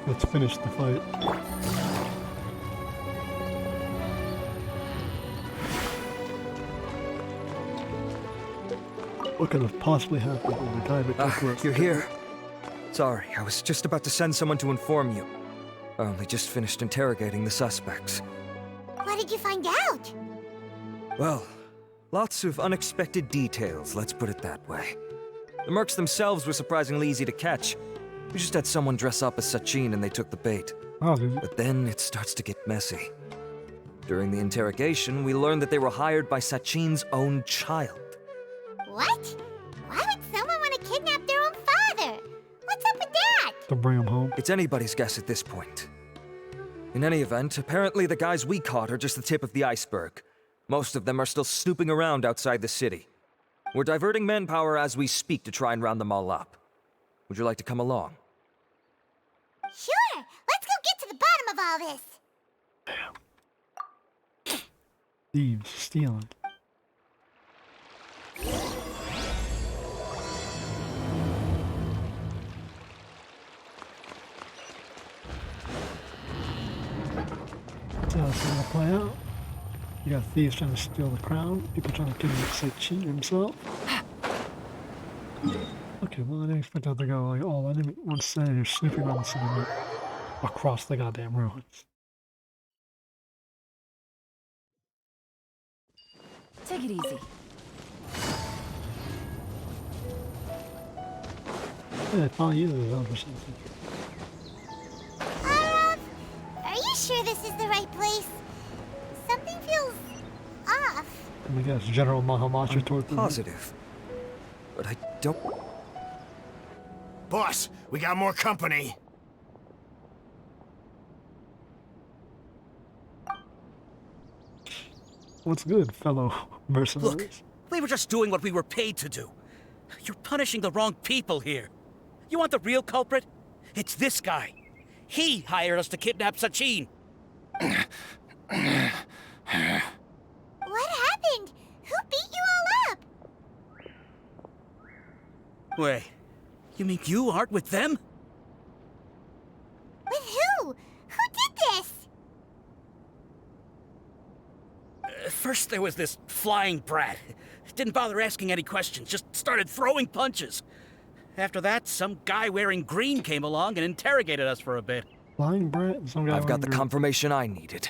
Let's finish the fight. What could have possibly happened when the guy that took us? You're here. Sorry, I was just about to send someone to inform you. I only just finished interrogating the suspects. What did you find out? Well, lots of unexpected details, let's put it that way. The mercs themselves were surprisingly easy to catch. We just had someone dress up as Sachin and they took the bait. Oh, did you? But then it starts to get messy. During the interrogation, we learned that they were hired by Sachin's own child. What? Why would someone want to kidnap their own father? What's up with that? To bring him home. It's anybody's guess at this point. In any event, apparently the guys we caught are just the tip of the iceberg. Most of them are still snooping around outside the city. We're diverting manpower as we speak to try and round them all up. Would you like to come along? Sure, let's go get to the bottom of all this. Thieves stealing. So that's gonna play out. You got thieves trying to steal the crown, people trying to kidnap Sachin himself. Okay, well I didn't expect that to go like all I didn't want to say you're snooping around the city across the goddamn ruins. Take it easy. Yeah, I thought you were for something. Aarav, are you sure this is the right place? Something feels off. I guess General Mahamacha toward the Positive. But I don't... Boss, we got more company. What's good, fellow mercenaries? Look, we were just doing what we were paid to do. You're punishing the wrong people here. You want the real culprit? It's this guy. He hired us to kidnap Sachin. What happened? Who beat you all up? Wait, you mean you aren't with them? With who? Who did this? First there was this flying brat. Didn't bother asking any questions, just started throwing punches. After that, some guy wearing green came along and interrogated us for a bit. Flying brat and some guy I've got the wearing green. confirmation I needed.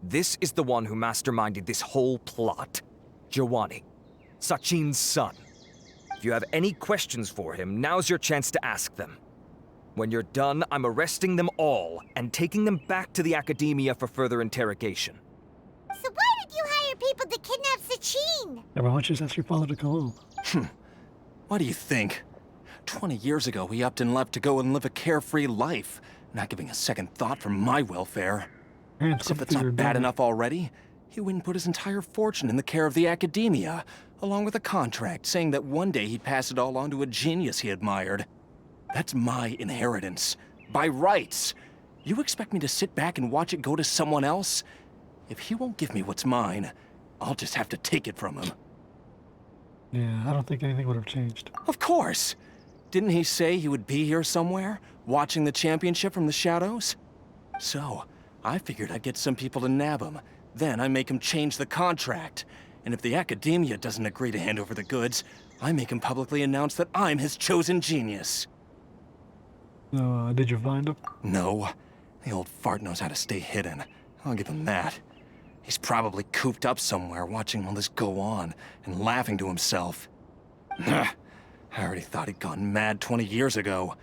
This is the one who masterminded this whole plot. Jiwani, Sachin's son. If you have any questions for him, now's your chance to ask them. When you're done, I'm arresting them all and taking them back to the academia for further interrogation. So why did you hire people to kidnap Sachin? Yeah, why don't you just ask your father to come home? What do you think? 20 years ago, he upped and left to go and live a carefree life, not giving a second thought for my welfare. Parents As if that's not bad enough already, he went and put his entire fortune in the care of the academia, along with a contract saying that one day he'd pass it all on to a genius he admired. That's my inheritance, by rights. You expect me to sit back and watch it go to someone else? If he won't give me what's mine, I'll just have to take it from him. Yeah, I don't think anything would have changed. Of course! Didn't he say he would be here somewhere, watching the championship from the shadows? So, I figured I'd get some people to nab him. Then I make him change the contract. And if the academia doesn't agree to hand over the goods, I make him publicly announce that I'm his chosen genius. So, did you find him? No. The old fart knows how to stay hidden. I'll give him that. He's probably cooped up somewhere watching all this go on and laughing to himself. I already thought he'd gone mad 20 years ago.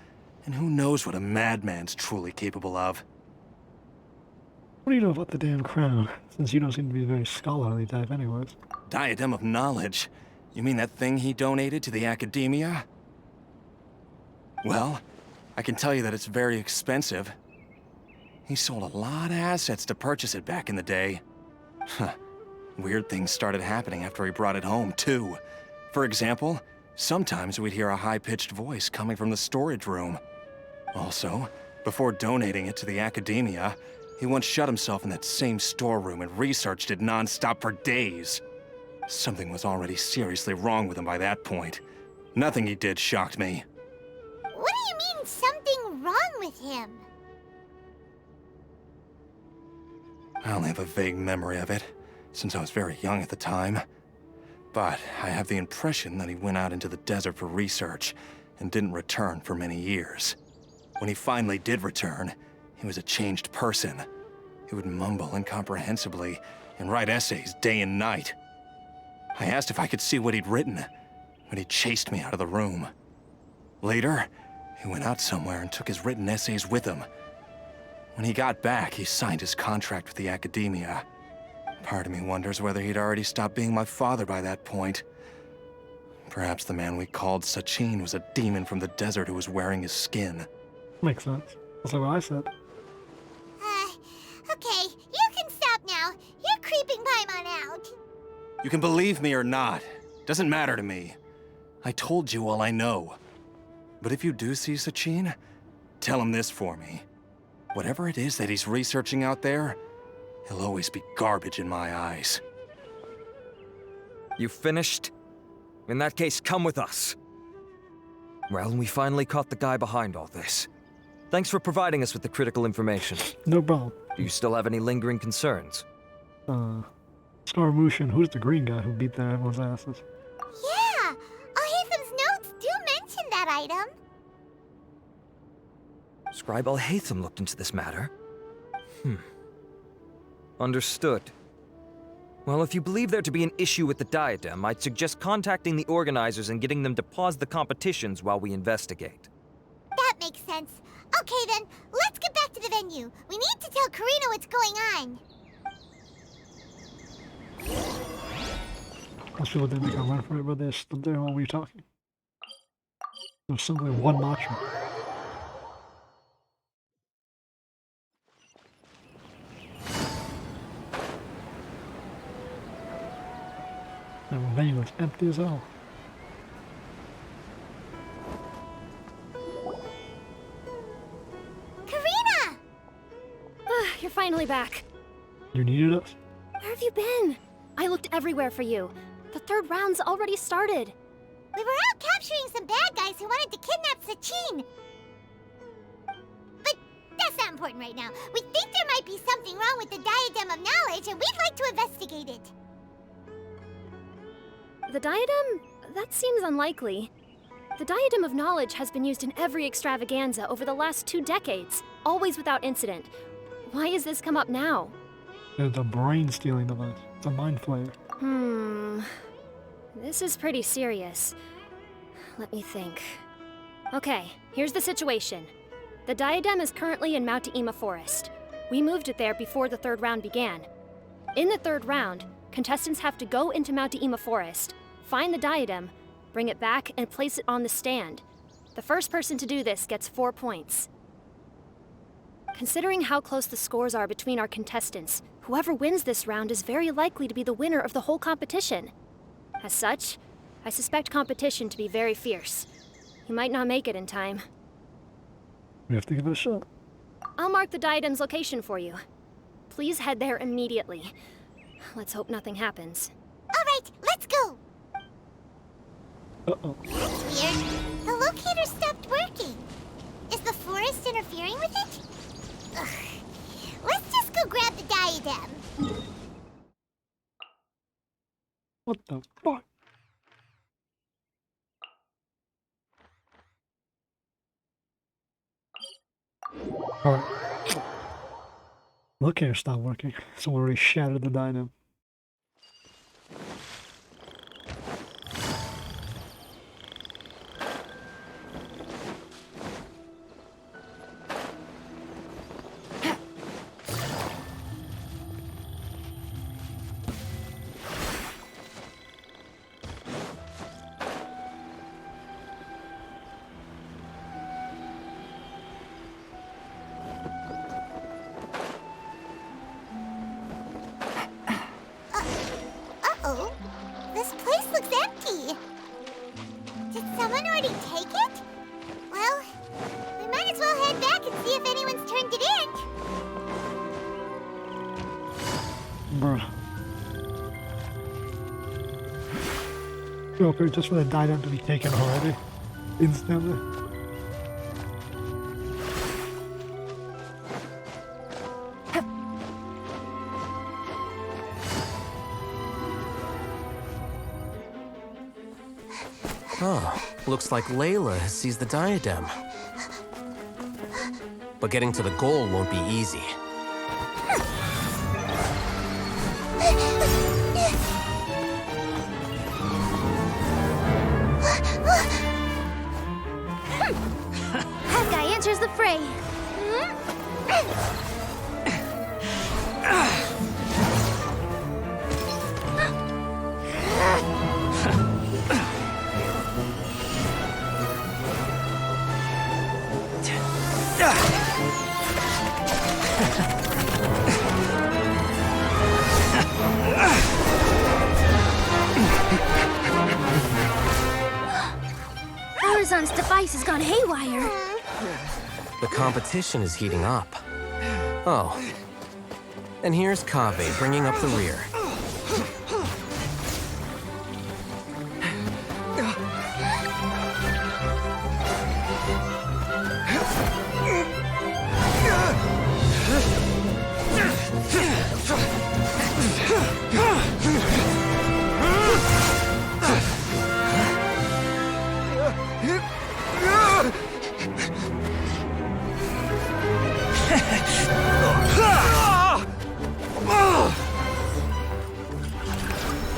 And who knows what a madman's truly capable of. What do you know about the damn crown? Since you don't seem to be a very scholarly type anyways. Diadem of Knowledge? You mean that thing he donated to the academia? Well, I can tell you that it's very expensive. He sold a lot of assets to purchase it back in the day. Huh. Weird things started happening after he brought it home, too. For example, sometimes we'd hear a high-pitched voice coming from the storage room. Also, before donating it to the academia, he once shut himself in that same storeroom and researched it non-stop for days. Something was already seriously wrong with him by that point. Nothing he did shocked me. What do you mean, something wrong with him? I only have a vague memory of it, since I was very young at the time. But I have the impression that he went out into the desert for research and didn't return for many years. When he finally did return, he was a changed person. He would mumble incomprehensibly and write essays day and night. I asked if I could see what he'd written, but he chased me out of the room. Later, he went out somewhere and took his written essays with him. When he got back, he signed his contract with the academia. Part of me wonders whether he'd already stopped being my father by that point. Perhaps the man we called Sachin was a demon from the desert who was wearing his skin. Makes sense. That's what I said. Okay, you can stop now. You're creeping Paimon out. You can believe me or not. Doesn't matter to me. I told you all I know. But if you do see Sachin, tell him this for me. Whatever it is that he's researching out there, he'll always be garbage in my eyes. You finished? In that case, come with us. Well, we finally caught the guy behind all this. Thanks for providing us with the critical information. No problem. Do you still have any lingering concerns? Scarmushin, who's the green guy who beat everyone's asses? Yeah, Al-Haytham's notes do mention that item. Scribe Al-Haytham looked into this matter. Understood. Well, if you believe there to be an issue with the Diadem, I'd suggest contacting the organizers and getting them to pause the competitions while we investigate. That makes sense. Okay then, let's get back to the venue. We need to tell Kareena what's going on. Most people didn't make a run for it, but they stood there while we were talking. There's simply one match. And the venue was empty as hell. Kareena! You're finally back. You needed us? Where have you been? I looked everywhere for you. The third round's already started. We were out capturing some bad guys who wanted to kidnap Sachin. But that's not important right now. We think there might be something wrong with the Diadem of Knowledge, and we'd like to investigate it. The diadem? That seems unlikely. The Diadem of Knowledge has been used in every extravaganza over the last 2 decades, always without incident. Why has this come up now? It's a brain-stealing device. It's a mind flayer. This is pretty serious. Let me think. Okay, here's the situation. The Diadem is currently in Mawtiyima Forest. We moved it there before the third round began. In the third round, contestants have to go into Mawtiyima Forest, find the Diadem, bring it back, and place it on the stand. The first person to do this gets 4 points. Considering how close the scores are between our contestants, whoever wins this round is very likely to be the winner of the whole competition. As such, I suspect competition to be very fierce. You might not make it in time. We have to give it a shot. I'll mark the Diadem's location for you. Please head there immediately. Let's hope nothing happens. All right, let's go. Uh-oh. That's weird. The locator stopped working. Is the forest interfering with it? Ugh. Let's just go grab the Diadem. What the fuck? Alright. Locator stopped working. Someone already shattered the Diadem. Uh-oh. This place looks empty. Did someone already take it? Well, we might as well head back and see if anyone's turned it in. Bruh. Okay, just for the Diadem to be taken already. Instantly. Oh, looks like Layla has seized the diadem. But getting to the goal won't be easy. That guy enters the fray. Arazan's device has gone haywire. The competition is heating up. Oh. And here's Kaveh bringing up the rear.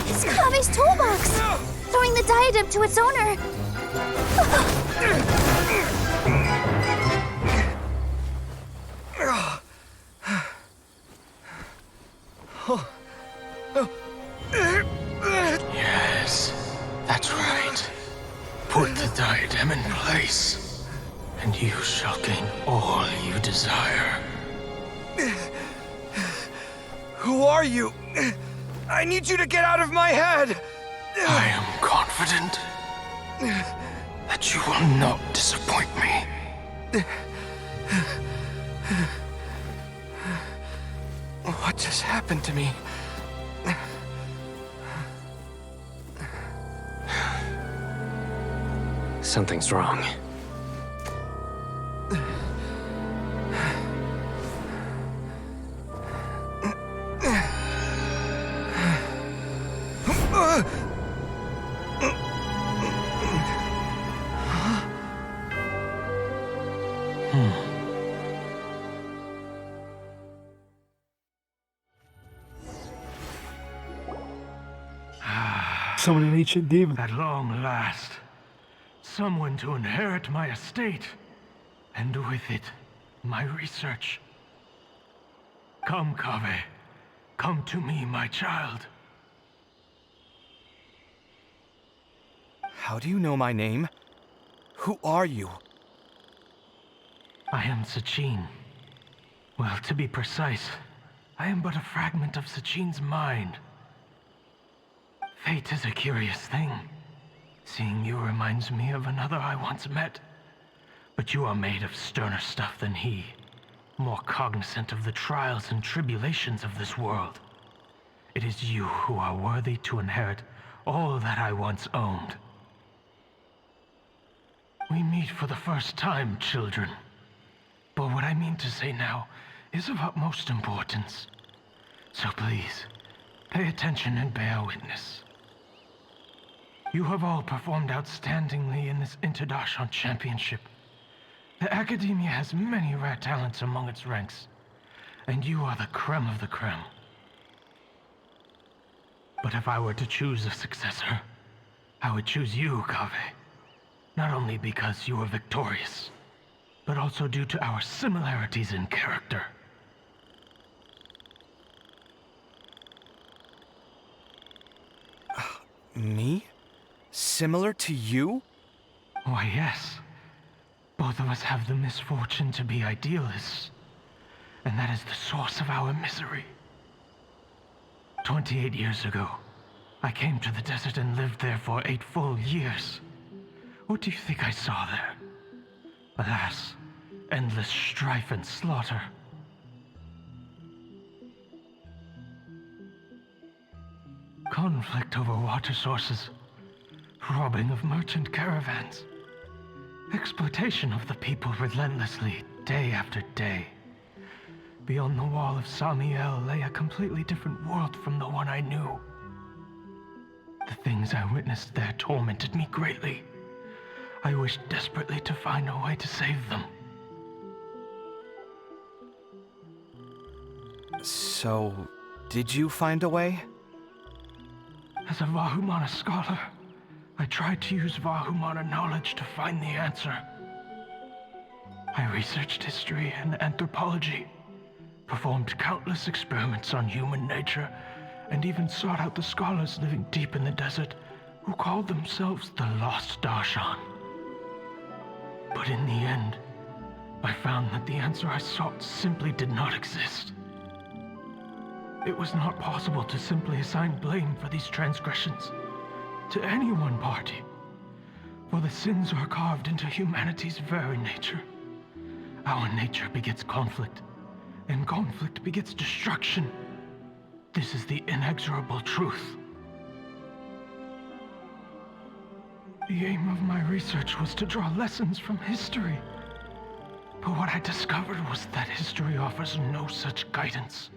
It's Kaveh's toolbox! Throwing the diadem to its owner! Yes, that's right. Put the diadem in place, and you shall gain all you desire. Who are you? I need you to get out of my head! I am confident that you will not disappoint me. What just happened to me? Something's wrong. Summon an ancient demon. At long last, someone to inherit my estate, and with it, my research. Come, Kaveh. Come to me, my child. How do you know my name? Who are you? I am Sachin. Well, to be precise, I am but a fragment of Sachin's mind. Fate is a curious thing. Seeing you reminds me of another I once met. But you are made of sterner stuff than he, more cognizant of the trials and tribulations of this world. It is you who are worthy to inherit all that I once owned. We meet for the first time, children. But what I mean to say now is of utmost importance. So please, pay attention and bear witness. You have all performed outstandingly in this Interdarshan Championship. The Academia has many rare talents among its ranks, and you are the creme of the creme. But if I were to choose a successor, I would choose you, Kaveh. Not only because you were victorious, but also due to our similarities in character. Me? Similar to you? Why, yes. Both of us have the misfortune to be idealists, and that is the source of our misery. 28 years ago, I came to the desert and lived there for 8 full years. What do you think I saw there? Alas, endless strife and slaughter. Conflict over water sources, robbing of merchant caravans, exploitation of the people relentlessly, day after day. Beyond the wall of Samiel lay a completely different world from the one I knew. The things I witnessed there tormented me greatly. I wished desperately to find a way to save them. So, did you find a way? As a Vahumana scholar, I tried to use Vahumana knowledge to find the answer. I researched history and anthropology, performed countless experiments on human nature, and even sought out the scholars living deep in the desert who called themselves the Lost Darshan. But in the end, I found that the answer I sought simply did not exist. It was not possible to simply assign blame for these transgressions to any one party, for the sins are carved into humanity's very nature. Our nature begets conflict, and conflict begets destruction. This is the inexorable truth. The aim of my research was to draw lessons from history. But what I discovered was that history offers no such guidance.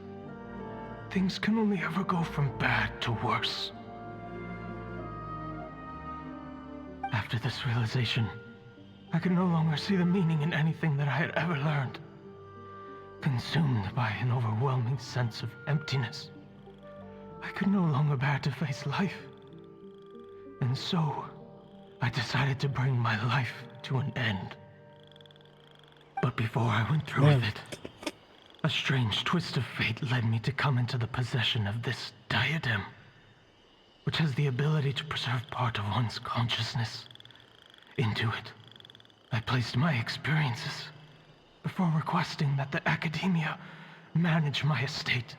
Things can only ever go from bad to worse. After this realization, I could no longer see the meaning in anything that I had ever learned. Consumed by an overwhelming sense of emptiness, I could no longer bear to face life. And so, I decided to bring my life to an end. But before I went through with it, a strange twist of fate led me to come into the possession of this diadem, which has the ability to preserve part of one's consciousness. Into it, I placed my experiences before requesting that the academia manage my estate.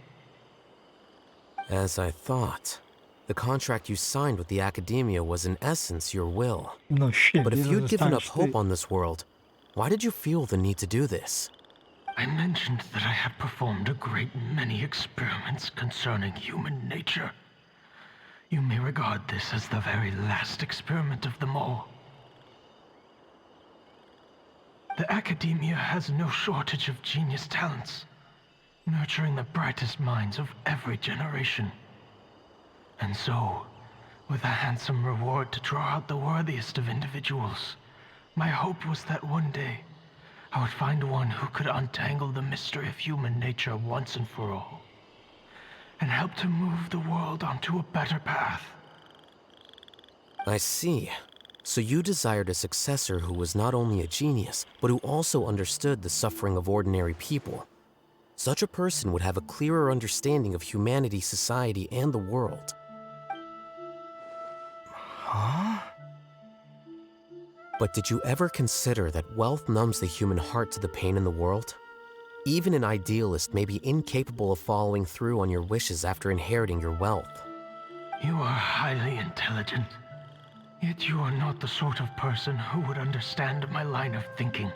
As I thought, the contract you signed with the academia was in essence your will. No shit. But if these are you'd the given up times hope they- on this world, why did you feel the need to do this? I mentioned that I had performed a great many experiments concerning human nature. You may regard this as the very last experiment of them all. The academia has no shortage of genius talents, nurturing the brightest minds of every generation. And so, with a handsome reward to draw out the worthiest of individuals, my hope was that one day I would find one who could untangle the mystery of human nature once and for all, and help to move the world onto a better path. I see. So you desired a successor who was not only a genius, but who also understood the suffering of ordinary people. Such a person would have a clearer understanding of humanity, society, and the world. Huh? But did you ever consider that wealth numbs the human heart to the pain in the world? Even an idealist may be incapable of following through on your wishes after inheriting your wealth. You are highly intelligent, yet you are not the sort of person who would understand my line of thinking.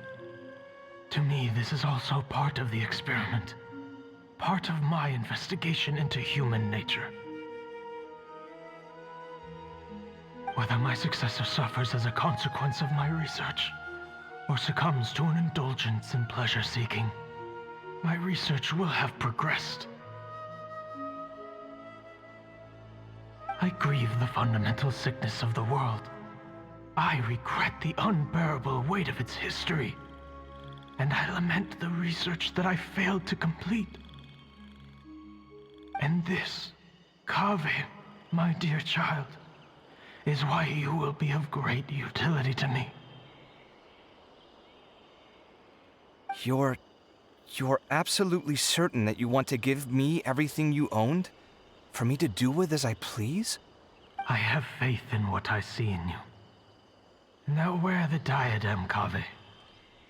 To me, this is also part of the experiment, part of my investigation into human nature. Whether my successor suffers as a consequence of my research, or succumbs to an indulgence in pleasure-seeking, my research will have progressed. I grieve the fundamental sickness of the world. I regret the unbearable weight of its history. And I lament the research that I failed to complete. And this, Kaveh, my dear child, is why you will be of great utility to me. You're absolutely certain that you want to give me everything you owned? For me to do with as I please? I have faith in what I see in you. Now wear the diadem, Kaveh,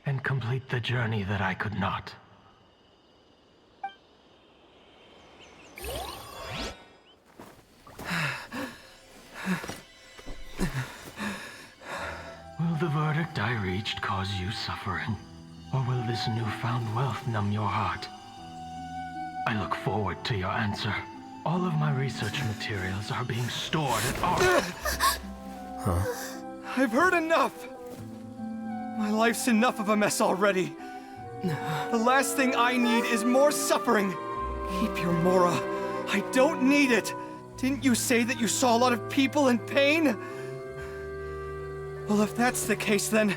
and complete the journey that I could not. Will the verdict I reached cause you suffering? Or will this newfound wealth numb your heart? I look forward to your answer. All of my research materials are being stored at Aarav. Huh? I've heard enough! My life's enough of a mess already. The last thing I need is more suffering. Keep your Mora. I don't need it. Didn't you say that you saw a lot of people in pain? Well, if that's the case, then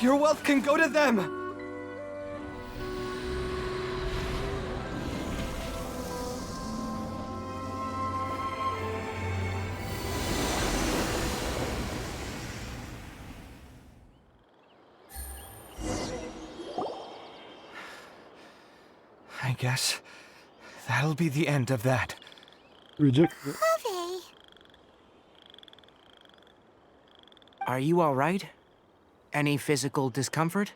your wealth can go to them! I guess that'll be the end of that. Ridiculous. Kaveh. Are you all right? Any physical discomfort?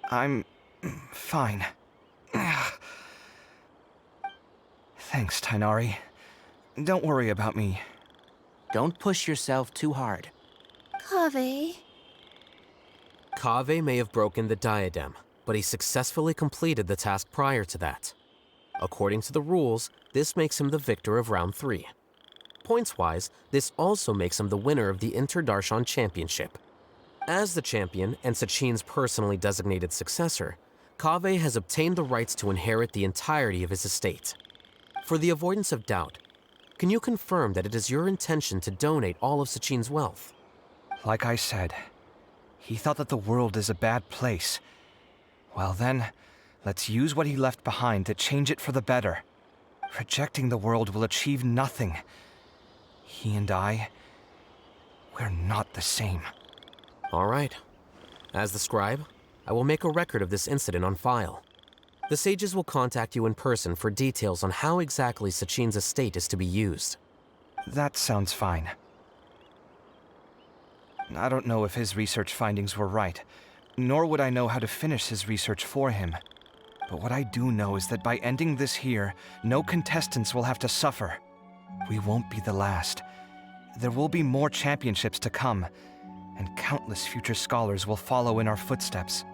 I'm fine. Thanks, Tainari. Don't worry about me. Don't push yourself too hard. Kaveh. Kaveh may have broken the diadem, but he successfully completed the task prior to that. According to the rules, this makes him the victor of round 3. Points-wise, this also makes him the winner of the Interdarshan Championship. As the champion and Sachin's personally designated successor, Kaveh has obtained the rights to inherit the entirety of his estate. For the avoidance of doubt, can you confirm that it is your intention to donate all of Sachin's wealth? Like I said, he thought that the world is a bad place. Well then, let's use what he left behind to change it for the better. Rejecting the world will achieve nothing. He and I, we're not the same. All right. As the scribe, I will make a record of this incident on file. The sages will contact you in person for details on how exactly Sachin's estate is to be used. That sounds fine. I don't know if his research findings were right, nor would I know how to finish his research for him. But what I do know is that by ending this here, no contestants will have to suffer. We won't be the last. There will be more championships to come, and countless future scholars will follow in our footsteps.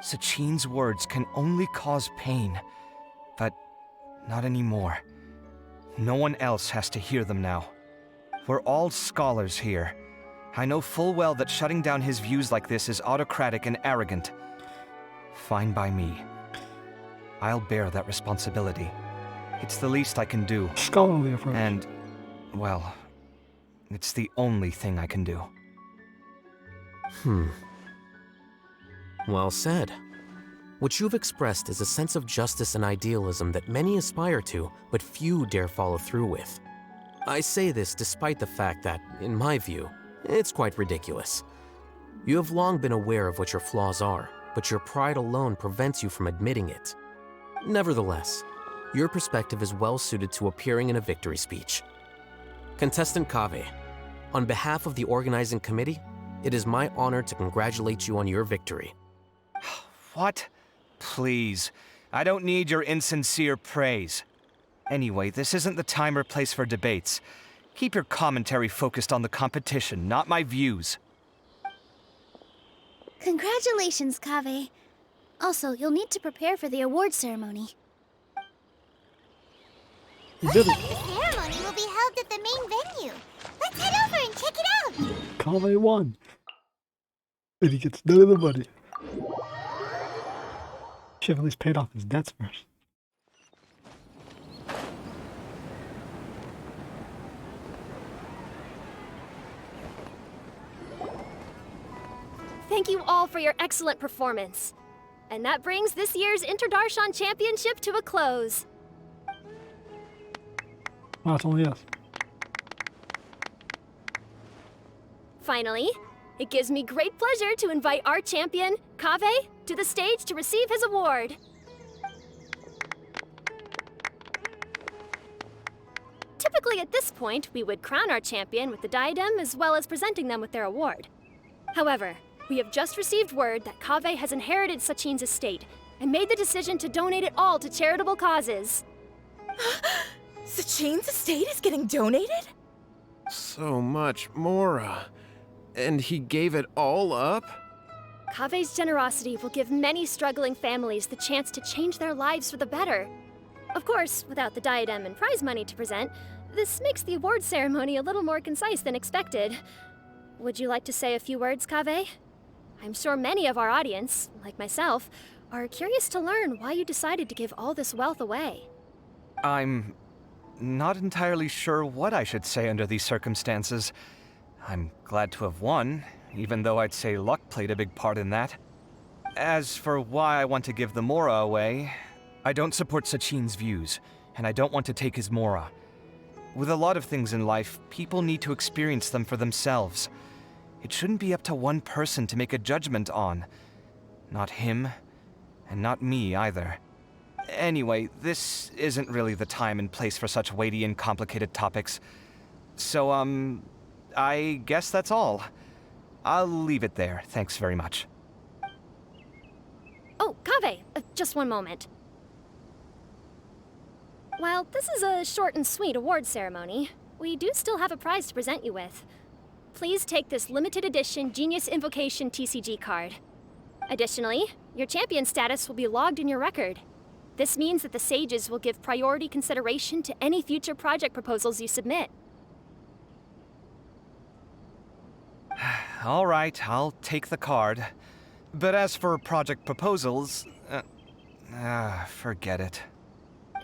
Sachin's words can only cause pain, but not anymore. No one else has to hear them now. We're all scholars here. I know full well that shutting down his views like this is autocratic and arrogant. Fine by me. I'll bear that responsibility. It's the least I can do. Scholarly approach. And, well, it's the only thing I can do. Well said. What you've expressed is a sense of justice and idealism that many aspire to, but few dare follow through with. I say this despite the fact that, in my view, it's quite ridiculous. You have long been aware of what your flaws are, but your pride alone prevents you from admitting it. Nevertheless, your perspective is well suited to appearing in a victory speech. Contestant Kaveh, on behalf of the organizing committee, it is my honor to congratulate you on your victory. What? Please. I don't need your insincere praise. Anyway, this isn't the time or place for debates. Keep your commentary focused on the competition, not my views. Congratulations, Kaveh. Also, you'll need to prepare for the award ceremony. You did The it. ceremony will be held at the main venue. Let's head over and check it out. Kaveh won. And he gets none of the money. Should have at least paid off his debts first. Thank you all for your excellent performance. And that brings this year's Interdarshan Championship to a close. Oh, it's only us. Finally, it gives me great pleasure to invite our champion, Kaveh, to the stage to receive his award. Typically at this point, we would crown our champion with the diadem as well as presenting them with their award. However, we have just received word that Kaveh has inherited Sachin's estate and made the decision to donate it all to charitable causes. Sachin's estate is getting donated? So much, Mora. And he gave it all up? Kaveh's generosity will give many struggling families the chance to change their lives for the better. Of course, without the diadem and prize money to present, this makes the award ceremony a little more concise than expected. Would you like to say a few words, Kaveh? I'm sure many of our audience, like myself, are curious to learn why you decided to give all this wealth away. I'm not entirely sure what I should say under these circumstances. I'm glad to have won, even though I'd say luck played a big part in that. As for why I want to give the Mora away, I don't support Sachin's views, and I don't want to take his Mora. With a lot of things in life, people need to experience them for themselves. It shouldn't be up to one person to make a judgment on. Not him, and not me either. Anyway, this isn't really the time and place for such weighty and complicated topics. So, I guess that's all. I'll leave it there, thanks very much. Oh, Kaveh, just one moment. While this is a short and sweet award ceremony, we do still have a prize to present you with. Please take this limited edition Genius Invocation TCG card. Additionally, your champion status will be logged in your record. This means that the Sages will give priority consideration to any future project proposals you submit. All right, I'll take the card. But as for project proposals, forget it.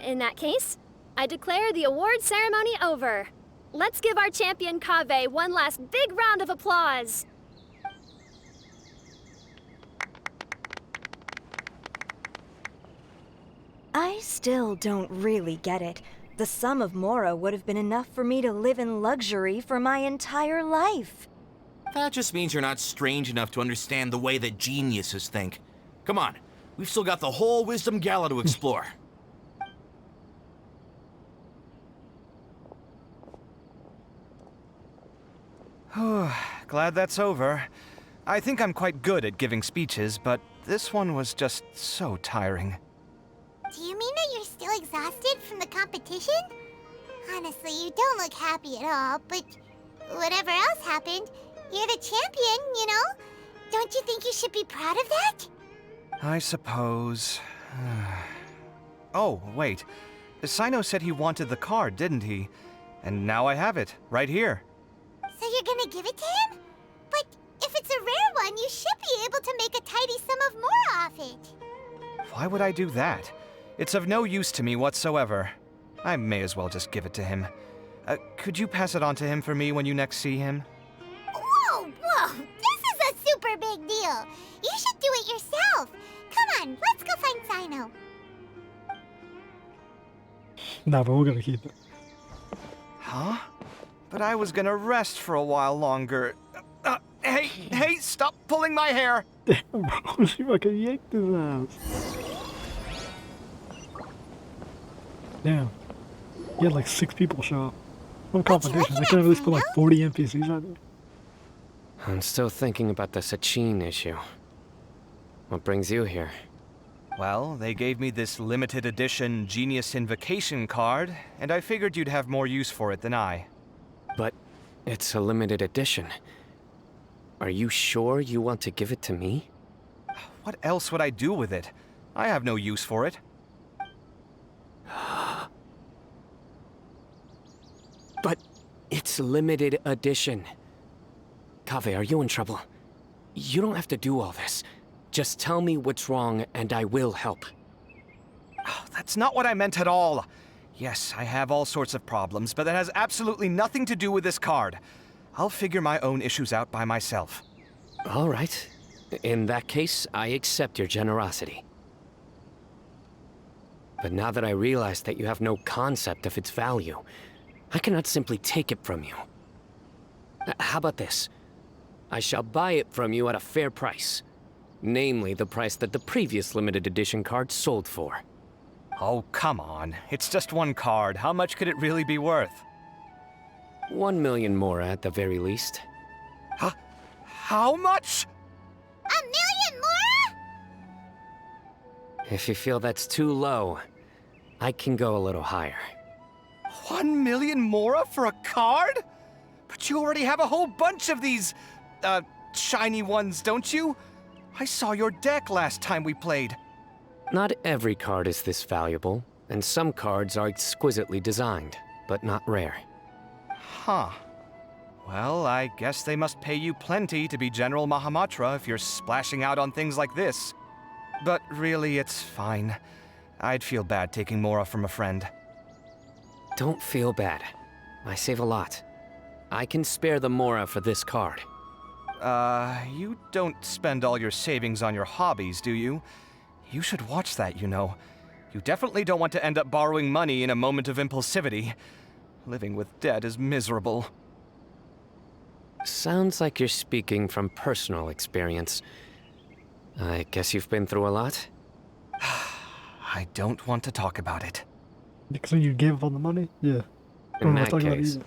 In that case, I declare the award ceremony over. Let's give our champion Kaveh one last big round of applause. I still don't really get it. The sum of Mora would have been enough for me to live in luxury for my entire life. That just means you're not strange enough to understand the way that geniuses think. Come on, we've still got the whole Wisdom Gala to explore. Glad that's over. I think I'm quite good at giving speeches, but this one was just so tiring. Do you mean that you're still exhausted from the competition? Honestly, you don't look happy at all, but whatever else happened, you're the champion, you know? Don't you think you should be proud of that? I suppose. Oh, wait. Sino said he wanted the card, didn't he? And now I have it, right here. So you're gonna give it to him? But if it's a rare one, you should be able to make a tidy sum of more off it. Why would I do that? It's of no use to me whatsoever. I may as well just give it to him. Could you pass it on to him for me when you next see him? Whoa! This is a super big deal! You should do it yourself! Come on, let's go find Sino. Nah, but we're gonna keep it. Huh? But I was gonna rest for a while longer. Hey, stop pulling my hair! Damn, bro, she fucking yanked his ass. Damn. He had like 6 people show up. What competition? They could have at least put like 40 NPCs out there. I'm still thinking about the Sachin issue. What brings you here? Well, they gave me this limited edition Genius Invocation card, and I figured you'd have more use for it than I. But it's a limited edition. Are you sure you want to give it to me? What else would I do with it? I have no use for it. But it's limited edition. Kaveh, are you in trouble? You don't have to do all this. Just tell me what's wrong and I will help. Oh, that's not what I meant at all. Yes, I have all sorts of problems, but that has absolutely nothing to do with this card. I'll figure my own issues out by myself. All right. In that case, I accept your generosity. But now that I realize that you have no concept of its value, I cannot simply take it from you. How about this? I shall buy it from you at a fair price. Namely, the price that the previous limited edition card sold for. Oh, come on. It's just one card. How much could it really be worth? 1 million more at the very least. Huh? How much? 1 million more? If you feel that's too low, I can go a little higher. 1 million Mora for a card? But you already have a whole bunch of these, shiny ones, don't you? I saw your deck last time we played. Not every card is this valuable, and some cards are exquisitely designed, but not rare. Huh. Well, I guess they must pay you plenty to be General Mahamatra if you're splashing out on things like this. But really, it's fine. I'd feel bad taking Mora from a friend. Don't feel bad. I save a lot. I can spare the Mora for this card. You don't spend all your savings on your hobbies, do you? You should watch that, you know. You definitely don't want to end up borrowing money in a moment of impulsivity. Living with debt is miserable. Sounds like you're speaking from personal experience. I guess you've been through a lot? I don't want to talk about it. So you gave up on the money? Yeah. In that case,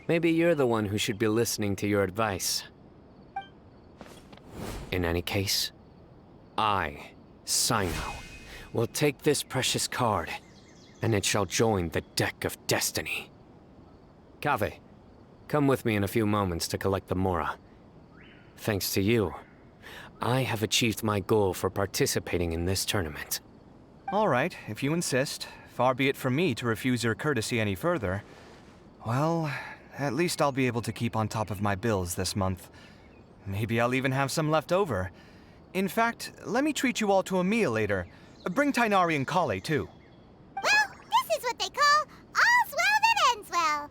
maybe you're the one who should be listening to your advice. In any case, I, Sino, will take this precious card, and it shall join the deck of destiny. Kaveh, come with me in a few moments to collect the Mora. Thanks to you, I have achieved my goal for participating in this tournament. All right, if you insist. Far be it from me to refuse your courtesy any further. Well, at least I'll be able to keep on top of my bills this month. Maybe I'll even have some left over. In fact, let me treat you all to a meal later. Bring Tighnari and Kale, too. Well, this is what they call all's well that ends well.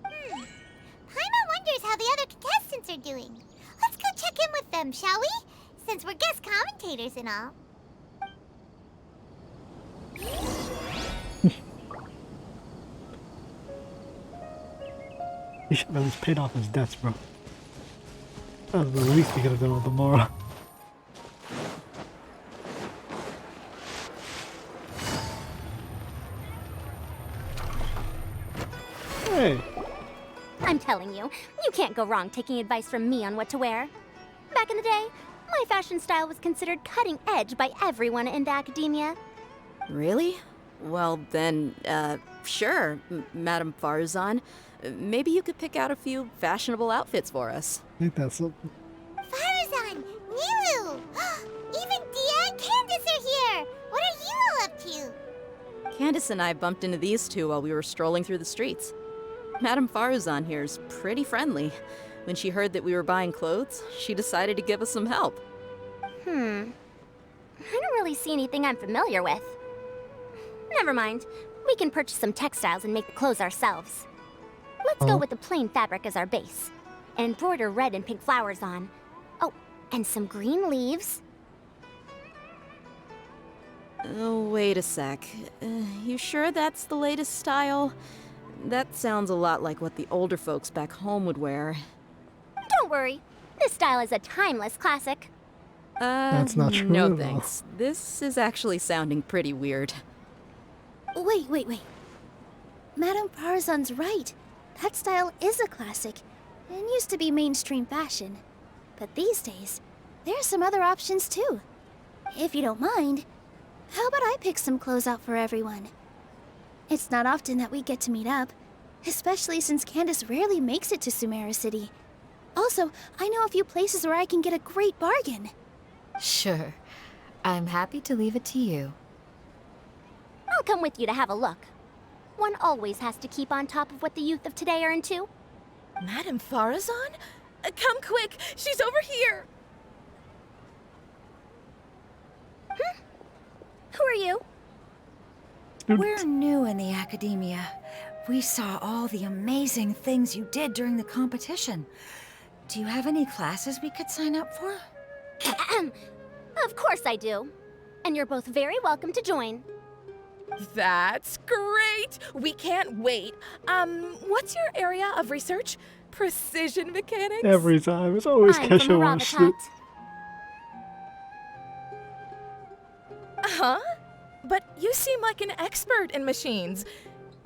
Paimon wonders how the other contestants are doing. Let's go check in with them, shall we? Since we're guest commentators and all. He should have at least paid off his debts, bro. That was the least we could have done with the Mora. Hey. I'm telling you, you can't go wrong taking advice from me on what to wear. Back in the day, my fashion style was considered cutting edge by everyone in the academia. Really? Well then, sure, Madame Farazan. Maybe you could pick out a few fashionable outfits for us. I think that's something. Farazan! Nilu! Even Dia and Candace are here! What are you all up to? Candace and I bumped into these two while we were strolling through the streets. Madame Farazan here's pretty friendly. When she heard that we were buying clothes, she decided to give us some help. I don't really see anything I'm familiar with. Never mind. We can purchase some textiles and make the clothes ourselves. Let's go with the plain fabric as our base. And embroider red and pink flowers on. Oh, and some green leaves. Oh, wait a sec. You sure that's the latest style? That sounds a lot like what the older folks back home would wear. Don't worry. This style is a timeless classic. That's not true. No thanks. This is actually sounding pretty weird. Wait. Madame Farazan's right. That style is a classic, and used to be mainstream fashion. But these days, there are some other options too. If you don't mind, how about I pick some clothes out for everyone? It's not often that we get to meet up, especially since Candace rarely makes it to Sumeru City. Also, I know a few places where I can get a great bargain. Sure. I'm happy to leave it to you. I'll come with you to have a look. One always has to keep on top of what the youth of today are into. Madame Farazan? Come quick! She's over here! Who are you? We're new in the academia. We saw all the amazing things you did during the competition. Do you have any classes we could sign up for? Of course I do. And you're both very welcome to join. That's great! We can't wait. What's your area of research? Precision mechanics? Every time. It's always Kesha wants shit. Huh? But you seem like an expert in machines.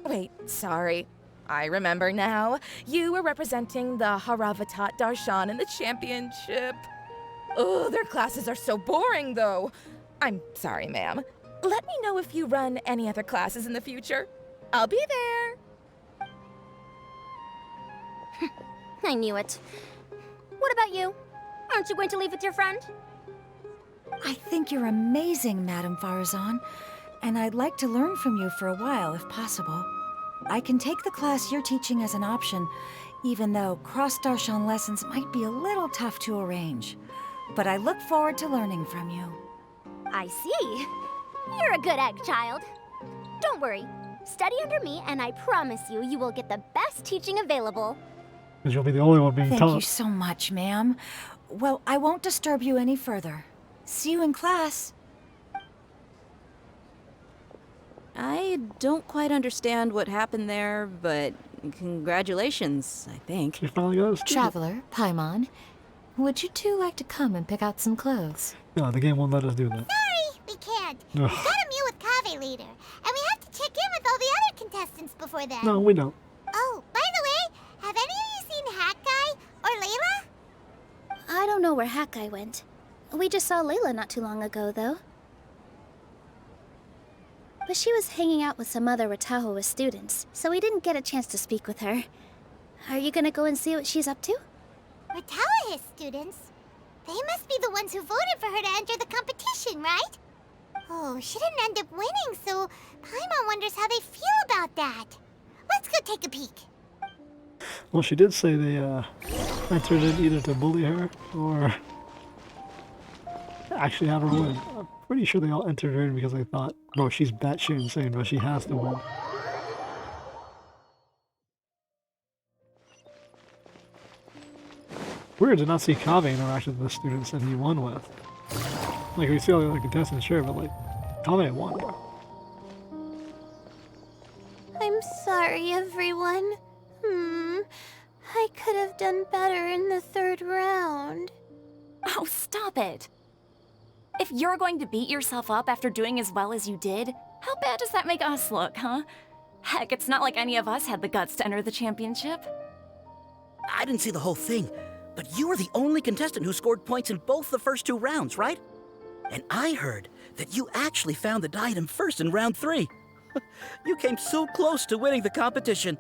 Wait, sorry. I remember now. You were representing the Haravatat Darshan in the championship. Oh, their classes are so boring, though. I'm sorry, ma'am. Let me know if you run any other classes in the future. I'll be there. I knew it. What about you? Aren't you going to leave with your friend? I think you're amazing, Madame Farazan, and I'd like to learn from you for a while if possible. I can take the class you're teaching as an option, even though cross-Darshan lessons might be a little tough to arrange. But I look forward to learning from you. I see. You're a good egg, child. Don't worry. Study under me, and I promise you, you will get the best teaching available. Because you'll be the only one being Thank taught. you so much, ma'am. Well, I won't disturb you any further. See you in class. I don't quite understand what happened there, but congratulations, I think. She finally got a student. Traveler, Paimon, would you two like to come and pick out some clothes? No, the game won't let us do that. Sorry, we can't. We've got a meal with Kaveh later, and we have to check in with all the other contestants before that. No, we don't. Oh, by the way, have any of you seen Hat Guy or Layla? I don't know where Hat Guy went. We just saw Layla not too long ago, though. But she was hanging out with some other Ratahoa students, so we didn't get a chance to speak with her. Are you gonna go and see what she's up to? Ratahoa students? They must be the ones who voted for her to enter the competition, right? Oh, she didn't end up winning, so Paimon wonders how they feel about that. Let's go take a peek. Well, she did say they entered in either to bully her or actually have her win. I'm pretty sure they all entered her in because they thought, no, she's batshit insane, but she has to win. Weird to not see Kaveh interact with the students that he won with. Like, we see all the other contestants, sure, but like, Kaveh won. I'm sorry, everyone. I could have done better in the third round. Oh, stop it. If you're going to beat yourself up after doing as well as you did, how bad does that make us look, huh? Heck, it's not like any of us had the guts to enter the championship. I didn't see the whole thing, but you were the only contestant who scored points in both the first 2 rounds, right? And I heard that you actually found the diadem first in round 3. You came so close to winning the competition.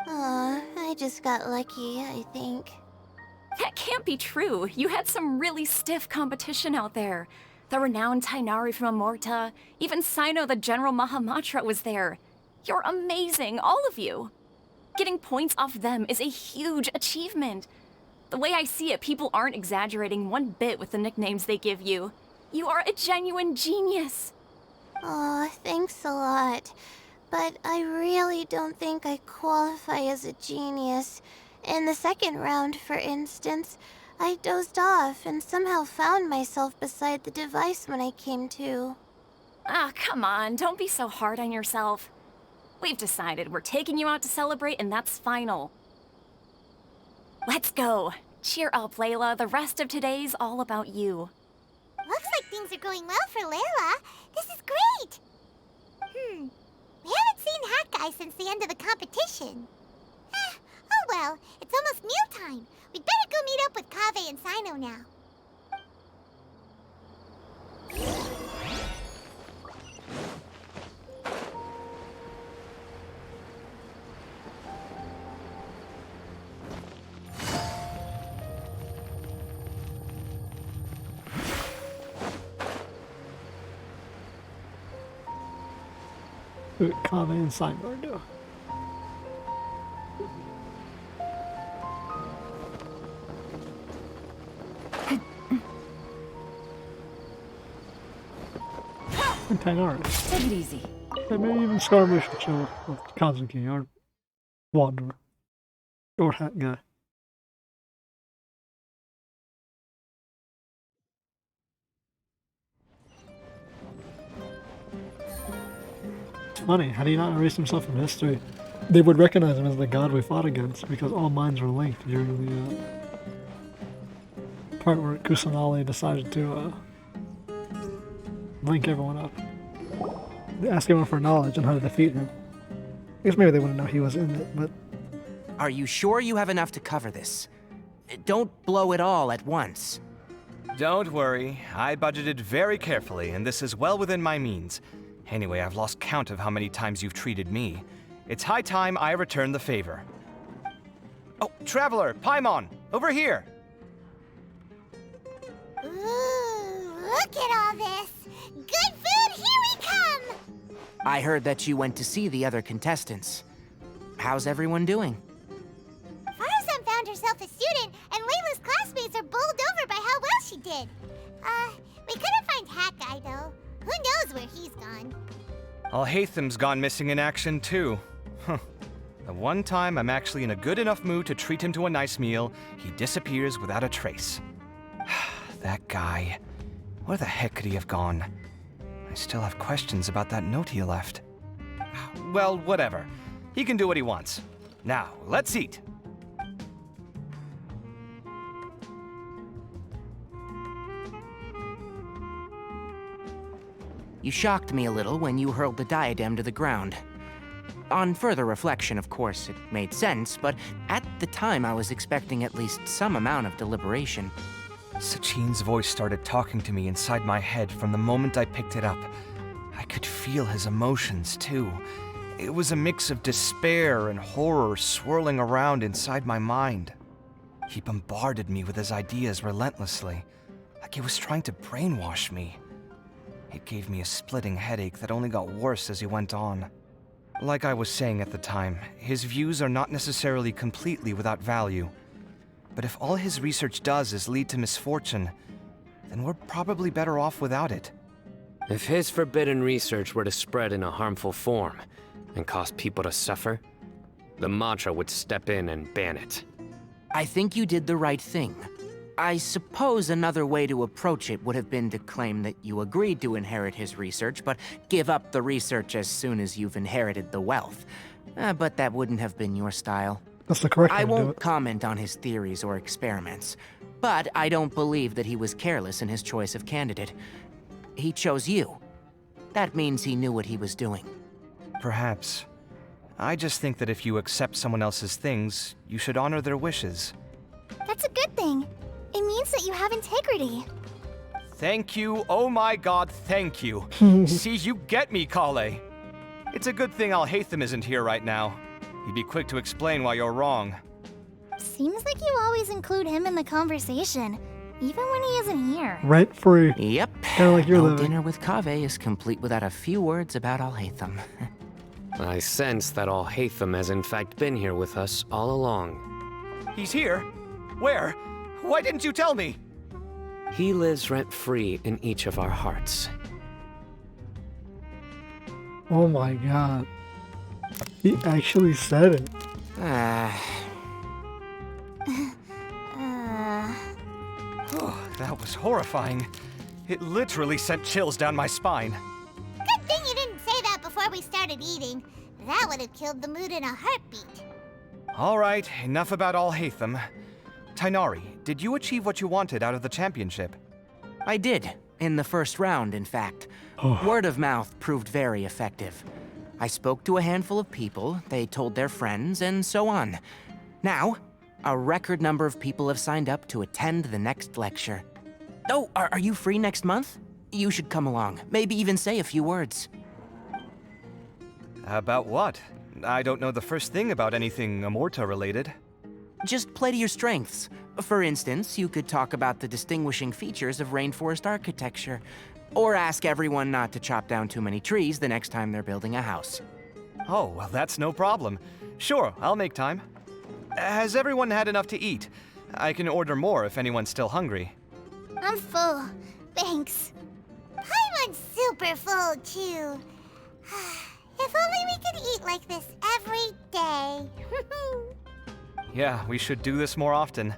Aw, I just got lucky, I think. That can't be true. You had some really stiff competition out there. The renowned Tainari from Amorta, even Sino the General Mahamatra was there. You're amazing, all of you. Getting points off them is a huge achievement. The way I see it, people aren't exaggerating one bit with the nicknames they give you. You are a genuine genius. Aw, thanks a lot. But I really don't think I qualify as a genius. In the second round, for instance, I dozed off and somehow found myself beside the device when I came to. Ah, come on, don't be so hard on yourself. We've decided we're taking you out to celebrate, and that's final. Let's go. Cheer up, Layla. The rest of today's all about you. Looks like things are going well for Layla. This is great. We haven't seen Hat Guy since the end of the competition. Oh well, it's almost mealtime. We'd better go meet up with Kaveh and Sino now. Kaveh and Sino are doing. And Tainari. Take it easy. And maybe even skirmish to chill with Kazuki or Wanderer. Or Hat Guy. It's funny, had he not erased himself from history, they would recognize him as the god we fought against because all minds were linked during the part where Kusanali decided to link everyone up. They asked everyone for knowledge on how to defeat him. I guess maybe they wouldn't know he was in it, but... Are you sure you have enough to cover this? Don't blow it all at once. Don't worry, I budgeted very carefully, and this is well within my means. Anyway, I've lost count of how many times you've treated me. It's high time I return the favor. Oh, Traveler, Paimon, over here! Ooh, look at all this! Good food, here we come! I heard that you went to see the other contestants. How's everyone doing? Faruzan found herself a student, and Layla's classmates are bowled over by how well she did. We couldn't find Hat Guy, though. Who knows where he's gone? Alhaitham's gone missing in action, too. Huh. The one time I'm actually in a good enough mood to treat him to a nice meal, he disappears without a trace. That guy. Where the heck could he have gone? I still have questions about that note he left. Well, whatever. He can do what he wants. Now, let's eat. You shocked me a little when you hurled the diadem to the ground. On further reflection, of course, it made sense, but at the time I was expecting at least some amount of deliberation. Sachin's voice started talking to me inside my head from the moment I picked it up. I could feel his emotions, too. It was a mix of despair and horror swirling around inside my mind. He bombarded me with his ideas relentlessly, like he was trying to brainwash me. It gave me a splitting headache that only got worse as he went on. Like I was saying at the time, his views are not necessarily completely without value. But if all his research does is lead to misfortune, then we're probably better off without it. If his forbidden research were to spread in a harmful form and cause people to suffer, the Matra would step in and ban it. I think you did the right thing. I suppose another way to approach it would have been to claim that you agreed to inherit his research, but give up the research as soon as you've inherited the wealth. But that wouldn't have been your style. That's the correct way I to do won't it. comment on his theories or experiments, but I don't believe that he was careless in his choice of candidate. He chose you. That means he knew what he was doing. Perhaps. I just think that if you accept someone else's things, you should honor their wishes. That's a good thing. It means that you have integrity. Thank you, oh my god, thank you. See, you get me, Kaveh. It's a good thing Alhaitham isn't here right now. He'd be quick to explain why you're wrong. Seems like you always include him in the conversation, even when he isn't here. Rent free. Yep. Kind of like your No living. dinner with Kaveh is complete without a few words about Alhaitham. I sense that Alhaitham has in fact been here with us all along. He's here? Where? Why didn't you tell me? He lives rent-free in each of our hearts. Oh my god. He actually said it. Oh, that was horrifying. It literally sent chills down my spine. Good thing you didn't say that before we started eating. That would have killed the mood in a heartbeat. All right, enough about Alhaitham. Tighnari, did you achieve what you wanted out of the championship? I did, in the first round, in fact. Word of mouth proved very effective. I spoke to a handful of people, they told their friends, and so on. Now, a record number of people have signed up to attend the next lecture. Oh, are you free next month? You should come along, maybe even say a few words. About what? I don't know the first thing about anything Amorta related. Just play to your strengths. For instance, you could talk about the distinguishing features of rainforest architecture, or ask everyone not to chop down too many trees the next time they're building a house. Oh, well, that's no problem. Sure, I'll make time. Has everyone had enough to eat? I can order more if anyone's still hungry. I'm full. Thanks. Paimon's super full, too. If only we could eat like this every day. Yeah, we should do this more often.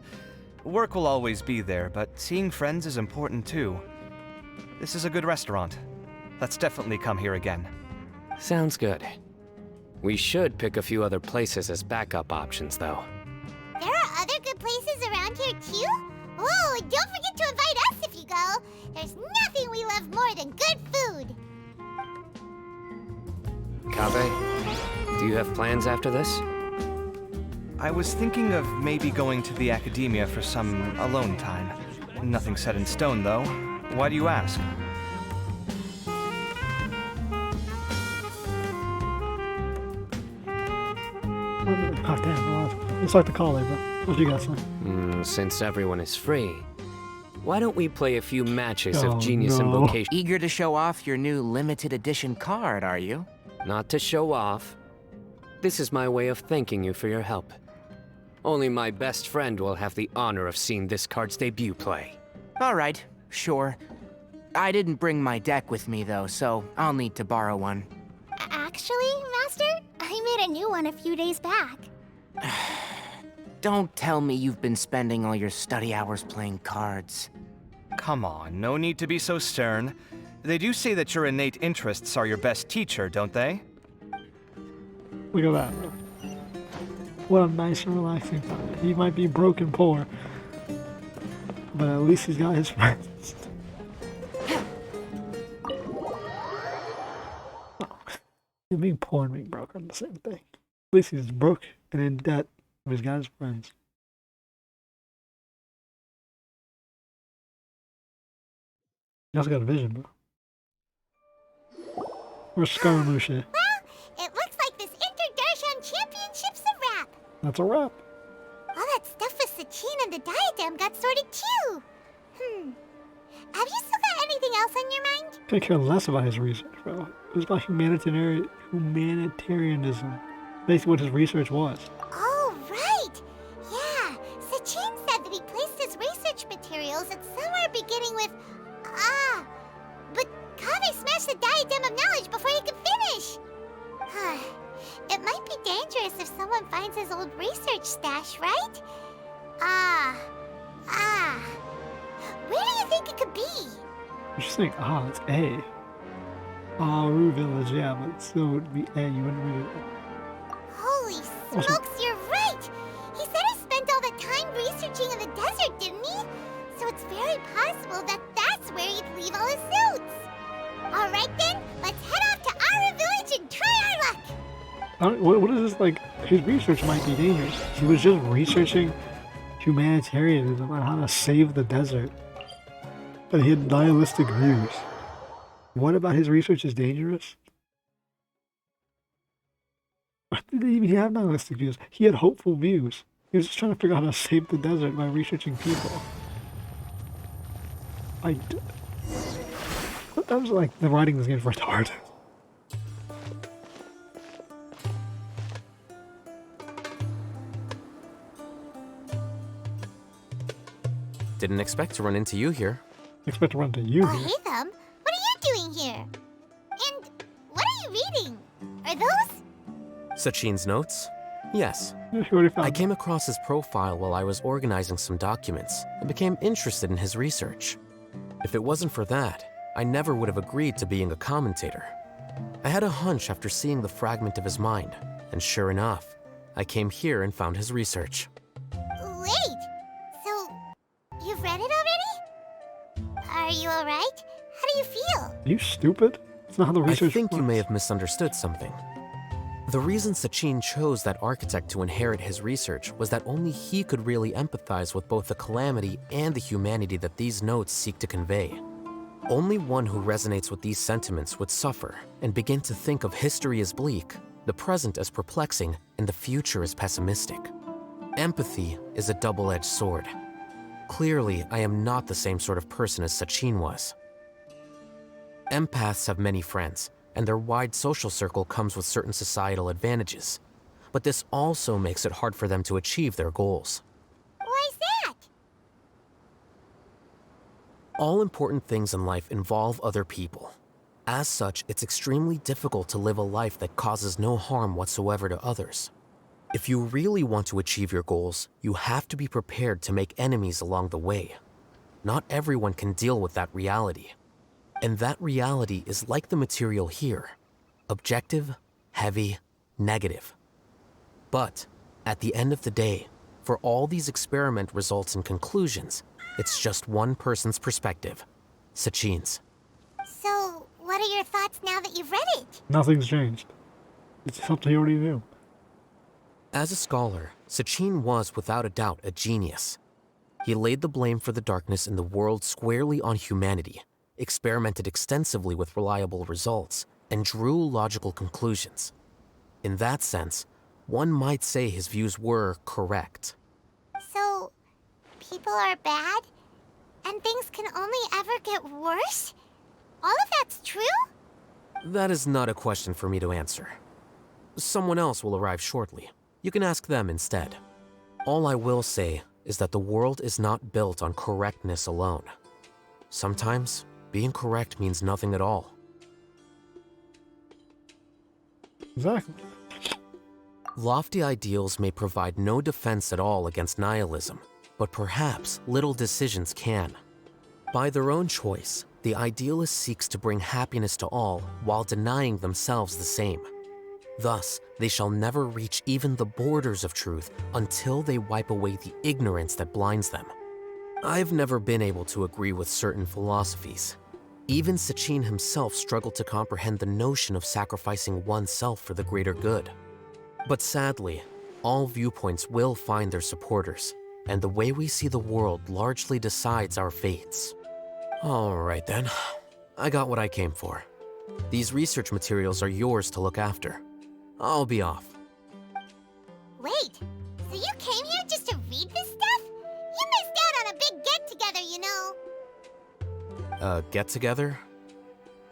Work will always be there, but seeing friends is important too. This is a good restaurant. Let's definitely come here again. Sounds good. We should pick a few other places as backup options, though. There are other good places around here, too? Oh, and don't forget to invite us if you go. There's nothing we love more than good food. Kaveh, do you have plans after this? I was thinking of maybe going to the academia for some alone time. Nothing set in stone, though. Why do you ask? Oh, damn. Well, it's like the call there, but what do you guys say? Since everyone is free, why don't we play a few matches Oh, of Genius no. Invocation? Eager to show off your new limited edition card, are you? Not to show off. This is my way of thanking you for your help. Only my best friend will have the honor of seeing this card's debut play. All right, sure. I didn't bring my deck with me, though, so I'll need to borrow one. Actually, Master, I made a new one a few days back. Don't tell me you've been spending all your study hours playing cards. Come on, no need to be so stern. They do say that your innate interests are your best teacher, don't they? Look at that. What a nice and relaxing time. He might be broke and poor, but at least he's got his friends. Being poor and being broke are the same thing. At least he's broke and in debt, but he's got his friends. He also got a vision, bro. Where's Scaramouche? Well, it looks like this Interdarshan Championship's a wrap. That's a wrap. All that stuff with Sachin and the Diadem got sorted too. Have you still got anything else on your mind? Couldn't care less about his research, bro. It was about humanitarianism. Basically what his research was. Oh, right. Yeah, Sachin said that he placed his research materials at somewhere beginning with but Kaveh smashed the Diadem of Knowledge before he could finish. It might be dangerous if someone finds his old research stash, right? Where do you think it could be? You just think, it's A. Aarav village, yeah, but still would be A, you wouldn't read it. Holy smokes, you're right! He said he spent all the time researching in the desert, didn't he? So it's very possible that that's where he'd leave all his suits. Alright then, let's head off to Aarav village and try our luck! What is this, like, his research might be dangerous. He was just researching humanitarianism on how to save the desert. And he had nihilistic views. What about his research is dangerous? Or did he even have nihilistic views? He had hopeful views. He was just trying to figure out how to save the desert by researching people. Sometimes, like, the writing in this game is retarded. Didn't expect to run into you here. Expect to run into you here? Hey them, what are you doing here? And what are you reading? Are those? Sachin's notes? Yes. I came across his profile while I was organizing some documents and became interested in his research. If it wasn't for that, I never would have agreed to being a commentator. I had a hunch after seeing the fragment of his mind, and sure enough, I came here and found his research. Wait, so you've read it already? Are you alright? How do you feel? Are you stupid? It's not how the research I think works. you may have misunderstood something. The reason Sachin chose that architect to inherit his research was that only he could really empathize with both the calamity and the humanity that these notes seek to convey. Only one who resonates with these sentiments would suffer and begin to think of history as bleak, the present as perplexing, and the future as pessimistic. Empathy is a double-edged sword. Clearly, I am not the same sort of person as Sachin was. Empaths have many friends, and their wide social circle comes with certain societal advantages. But this also makes it hard for them to achieve their goals. Why's that? All important things in life involve other people. As such, it's extremely difficult to live a life that causes no harm whatsoever to others. If you really want to achieve your goals, you have to be prepared to make enemies along the way. Not everyone can deal with that reality. And that reality is like the material here. Objective, heavy, negative. But, at the end of the day, for all these experiment results and conclusions, it's just one person's perspective. Sachin's. So, what are your thoughts now that you've read it? Nothing's changed. It's something you already knew. As a scholar, Sachin was without a doubt a genius. He laid the blame for the darkness in the world squarely on humanity, experimented extensively with reliable results, and drew logical conclusions. In that sense, one might say his views were correct. So, people are bad? And things can only ever get worse? All of that's true? That is not a question for me to answer. Someone else will arrive shortly. You can ask them instead. All I will say is that the world is not built on correctness alone. Sometimes, being correct means nothing at all. Exactly. Lofty ideals may provide no defense at all against nihilism, but perhaps little decisions can. By their own choice, the idealist seeks to bring happiness to all while denying themselves the same. Thus, they shall never reach even the borders of truth until they wipe away the ignorance that blinds them. I've never been able to agree with certain philosophies. Even Sachin himself struggled to comprehend the notion of sacrificing oneself for the greater good. But sadly, all viewpoints will find their supporters, and the way we see the world largely decides our fates. All right then, I got what I came for. These research materials are yours to look after. I'll be off. Wait, so you came here just to read this stuff? You missed out on a big get-together, you know. Get-together?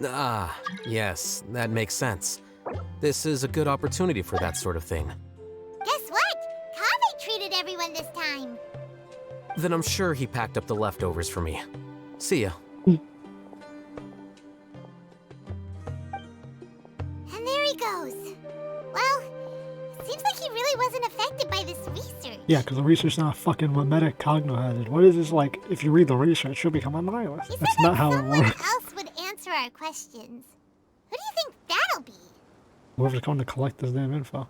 Ah, yes, that makes sense. This is a good opportunity for that sort of thing. Guess what? Kaveh treated everyone this time. Then I'm sure he packed up the leftovers for me. See ya. And there he goes. Well, seems like he really wasn't affected by this research. Yeah, because the research is not fucking what metacogno has. What is this like? If you read the research, you'll become a nihilist. That's not how it works. Who else would answer our questions? Who do you think that'll be? Whoever's going to collect this damn info.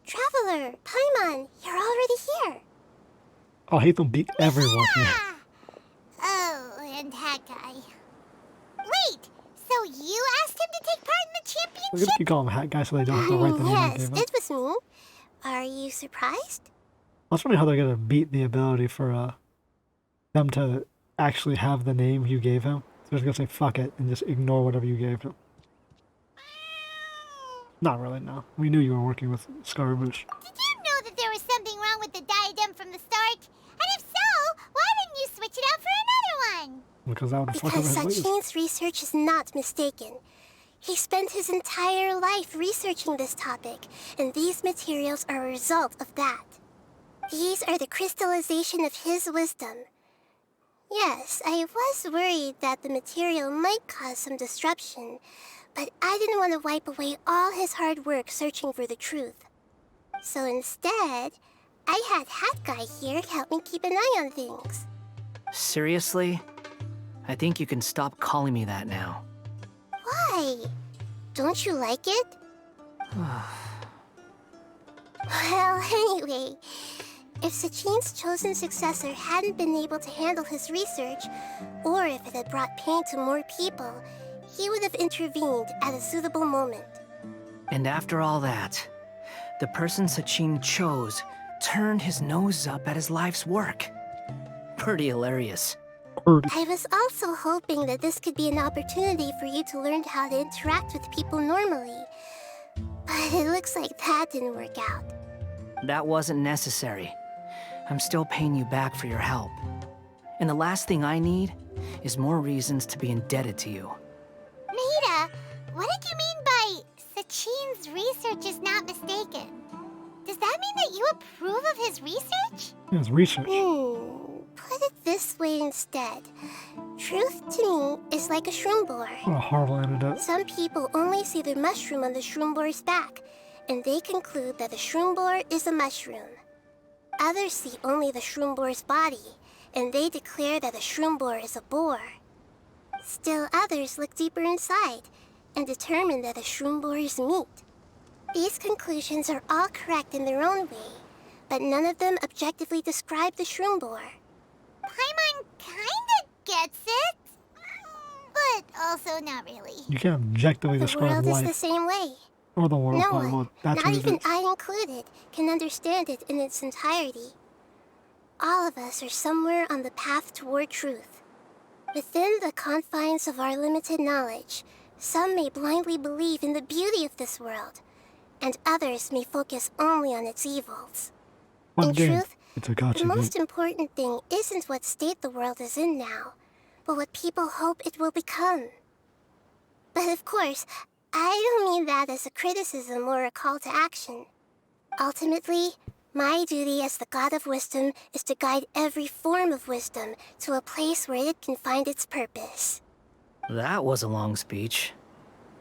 Traveler, Paimon, you're already here. Oh, I hate them beat everyone here. Oh, and that guy. Wait, so you asked him to take part in the championship? We're gonna keep calling him hat guy so they don't have to write the name I Yes, gave him. it was me. Are you surprised? I was wondering how they're gonna beat the ability for them to actually have the name you gave him. So they're just gonna say fuck it and just ignore whatever you gave him. Not really, no. We knew you were working with Scaramouche. Did you know that there was something wrong with the diadem from the start? And if so, why didn't you switch it out for another one? Because that would have fucked over Because his latest. Sachin's research is not mistaken. He spent his entire life researching this topic, and these materials are a result of that. These are the crystallization of his wisdom. Yes, I was worried that the material might cause some disruption, but I didn't want to wipe away all his hard work searching for the truth. So instead, I had Hat Guy here help me keep an eye on things. Seriously? I think you can stop calling me that now. Why? Don't you like it? Well, anyway, if Sachin's chosen successor hadn't been able to handle his research, or if it had brought pain to more people, he would have intervened at a suitable moment. And after all that, the person Sachin chose turned his nose up at his life's work. Pretty hilarious. I was also hoping that this could be an opportunity for you to learn how to interact with people normally. But it looks like that didn't work out. That wasn't necessary. I'm still paying you back for your help. And the last thing I need is more reasons to be indebted to you. Nita, what did you mean by Sachin's research is not mistaken? Does that mean that you approve of his research? His research. Put it this way instead. Truth to me is like a shroom boar. What a horrible antidote. Some people only see the mushroom on the shroom boar's back, and they conclude that the shroom boar is a mushroom. Others see only the shroom boar's body, and they declare that the shroom boar is a boar. Still others look deeper inside, and determine that the shroom boar is meat. These conclusions are all correct in their own way, but none of them objectively describe the shroom boar. Paimon kinda gets it, but also not really. You can't objectively The describe world is life. the same way. Or the world, No probably. one, Well, that's not what it even is. I included, can understand it in its entirety. All of us are somewhere on the path toward truth. Within the confines of our limited knowledge, some may blindly believe in the beauty of this world, and others may focus only on its evils. One In game. truth, It's a gotcha the most game. important thing isn't what state the world is in now, but what people hope it will become. But of course, I don't mean that as a criticism or a call to action. Ultimately, My duty as the god of wisdom is to guide every form of wisdom to a place where it can find its purpose. That was a long speech.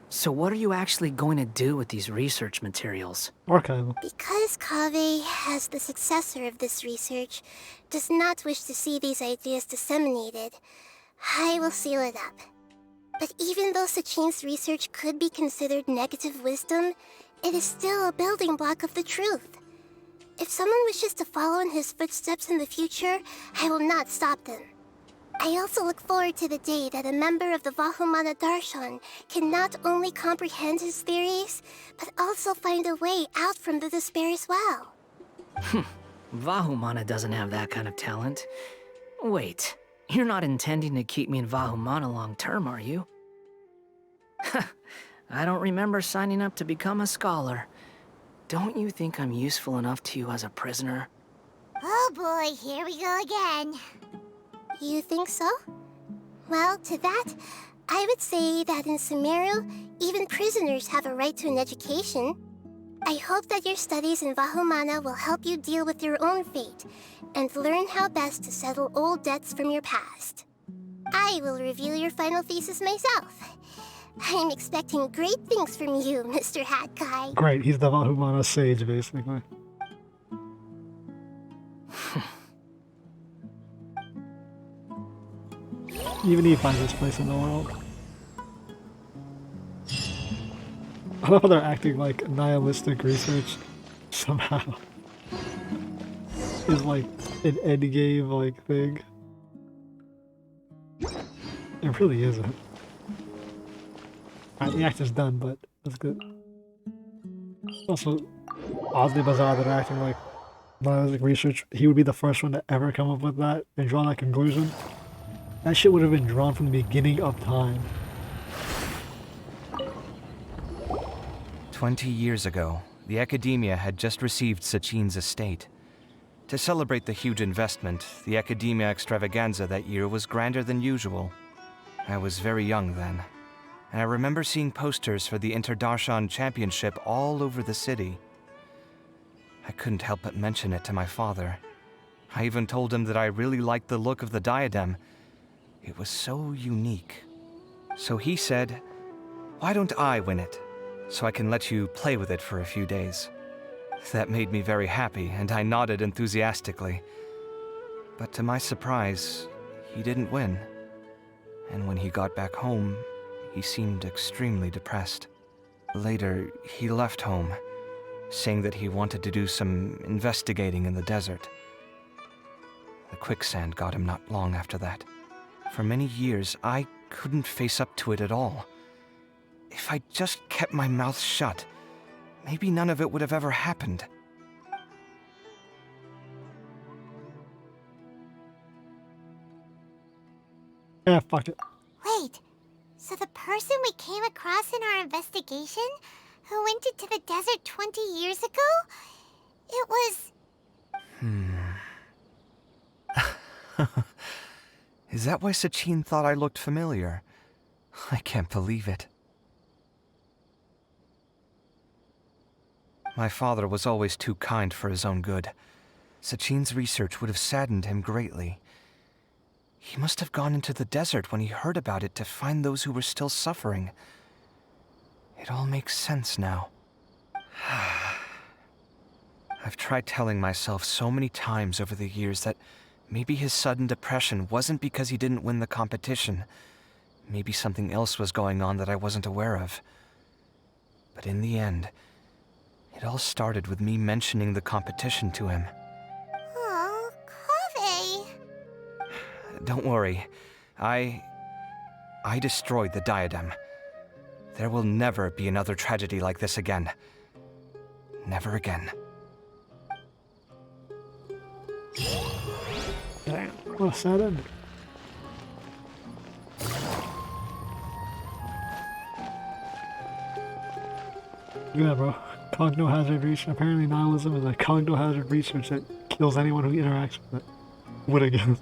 So what are you actually going to do with these research materials? Archival. Because Kaveh, as the successor of this research, does not wish to see these ideas disseminated, I will seal it up. But even though Sachin's research could be considered negative wisdom, it is still a building block of the truth. If someone wishes to follow in his footsteps in the future, I will not stop them. I also look forward to the day that a member of the Vahumana Darshan can not only comprehend his theories, but also find a way out from the despair as well. Vahumana doesn't have that kind of talent. Wait, you're not intending to keep me in Vahumana long term, are you? I don't remember signing up to become a scholar. Don't you think I'm useful enough to you as a prisoner? Oh boy, here we go again. You think so? Well, to that, I would say that in Sumeru, even prisoners have a right to an education. I hope that your studies in Vahumana will help you deal with your own fate and learn how best to settle old debts from your past. I will review your final thesis myself. I'm expecting great things from you, Mr. Hat Guy. Great, he's the Vahumana sage, basically. Even he finds his place in the world. I love how they're acting like nihilistic research somehow is like an endgame like thing. It really isn't. Alright, the act is done, but that's good. Also, oddly bizarre that they're acting like nihilistic research. He would be the first one to ever come up with that and draw that conclusion. That shit would have been drawn from the beginning of time. 20 years ago, the Academia had just received Sachin's estate. To celebrate the huge investment, the Academia extravaganza that year was grander than usual. I was very young then, and I remember seeing posters for the Interdarshan Championship all over the city. I couldn't help but mention it to my father. I even told him that I really liked the look of the diadem. It was so unique. So he said, "Why don't I win it, so I can let you play with it for a few days?" That made me very happy, and I nodded enthusiastically. But to my surprise, he didn't win. And when he got back home, he seemed extremely depressed. Later, he left home, saying that he wanted to do some investigating in the desert. The quicksand got him not long after that. For many years, I couldn't face up to it at all. If I just kept my mouth shut, maybe none of it would have ever happened. Yeah, fuck it. Wait, so the person we came across in our investigation, who went into the desert 20 years ago, it was... Is that why Sachin thought I looked familiar? I can't believe it. My father was always too kind for his own good. Sachin's research would have saddened him greatly. He must have gone into the desert when he heard about it to find those who were still suffering. It all makes sense now. I've tried telling myself so many times over the years that maybe his sudden depression wasn't because he didn't win the competition. Maybe something else was going on that I wasn't aware of. But in the end, it all started with me mentioning the competition to him. Oh, Kaveh. Don't worry. I destroyed the diadem. There will never be another tragedy like this again. Never again. Damn, what a sad ending. Yeah, bro. Cognohazard research. Apparently nihilism is a cognohazard research that kills anyone who interacts with it. Would again.